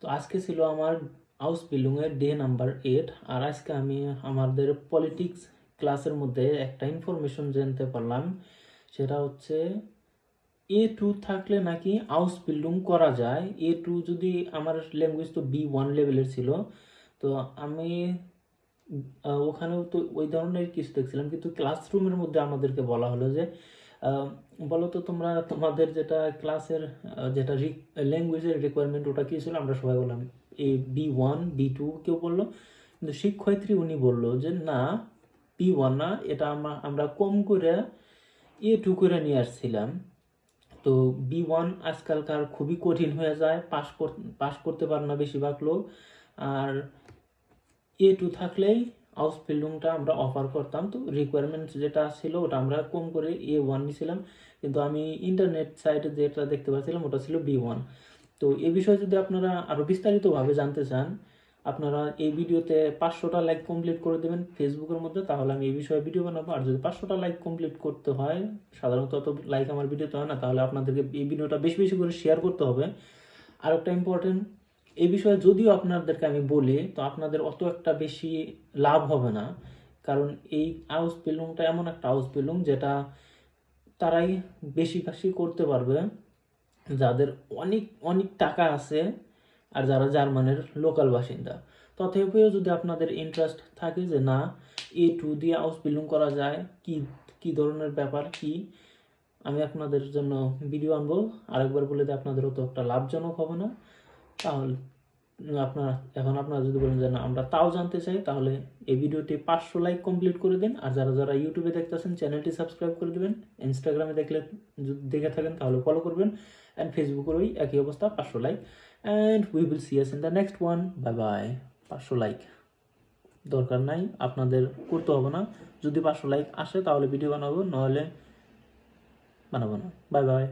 তো আজকে ছিল আমার আউসবিল্ডিংয়ের ডে নাম্বার 8, আর আজকে আমি আমাদের পলিটিক্স ক্লাসের মধ্যে একটা ইনফরমেশন জানতে পারলাম। সেটা হচ্ছে A2 থাকলে নাকি আউসবিল্ডিং করা যায়। A2 যদি, আমার ল্যাঙ্গুয়েজ তো B1 লেভেলের ছিল, তো আমি ওখানেও তো ওই ধরনের কিছু দেখছিলাম, কিন্তু ক্লাসরুমের মধ্যে আমাদেরকে বলা হলো যে বলো তো তোমরা তোমাদের যেটা ক্লাসের যেটা ল্যাঙ্গুয়েজের রিকোয়ারমেন্ট ওটা কী ছিল। আমরা সবাই বললাম B1 B2, কেউ বললো, কিন্তু শিক্ষয়িত্রী উনি বললো যে না, B1 না, এটা আমরা কম করে A2 করে নিয়ে আসছিলাম। তো B1 আজকালকার খুবই কঠিন হয়ে যায়, পাস করতে পারে না বেশিরভাগ লোক। আর A2 থাকলেই আউসবিল্ডিংটা আমরা অফার করতাম। তো রিকোয়ারমেন্ট যেটা ছিল ওটা আমরা কম করে A1 নিয়েছিলাম, কিন্তু আমি ইন্টারনেট সাইটে যেটা দেখতে পাচ্ছিলাম ওটা ছিল B1। তো এই বিষয়ে যদি আপনারা আরও বিস্তারিতভাবে জানতে চান, আপনারা এই ভিডিওতে 500টা লাইক কমপ্লিট করে দেবেন ফেসবুকের মধ্যে, তাহলে আমি এই বিষয়ে ভিডিও বানাবো। আর যদি 500টা লাইক কমপ্লিট করতে হয়, সাধারণত অত লাইক আমার ভিডিওতে হয় না, তাহলে আপনাদেরকে এই ভিডিওটা বেশি বেশি করে শেয়ার করতে হবে। আর একটা ইম্পর্টেন্ট, এই বিষয়ে যদিও আপনাদেরকে আমি বলি, তো আপনাদের অত একটা বেশি লাভ হবে না, কারণ এই আউসবিল্ডিংটা এমন একটা আউসবিল্ডিং যেটা তারাই বেশি বেশি করতে পারবে যাদের অনেক অনেক টাকা আছে আর যারা জার্মানের লোকাল বাসিন্দা। তথাপিও যদি আপনাদের ইন্টারেস্ট থাকে যে না, A2 দিয়ে আউসবিল্ডিং করা যায়, কি কি ধরনের ব্যাপার কি, আমি আপনাদের জন্য ভিডিও আনবো। আরেকবার বলে দিই, আপনাদেরও তো একটা লাভজনক হবে না। তাহলে আপনারা যদি বলেন যে না আমরা তাও জানতে চাই, তাহলে এই ভিডিওটি 500 লাইক কমপ্লিট করে দিন। আর যারা ইউটিউবে দেখতেছেন চ্যানেলটি সাবস্ক্রাইব করে দেবেন। ইনস্টাগ্রামে যদি দেখে থাকেন তাহলে ফলো করবেন। অ্যান্ড ফেসবুকের ওই একই অবস্থা, 500 like. And we will see us in the next one. Bye bye. 500 like দরকার নাই, আপনাদের করতে হবে না। যদি 500 লাইক আসে তাহলে ভিডিও বানাবো, নাহলে বানাবো না। Bye bye.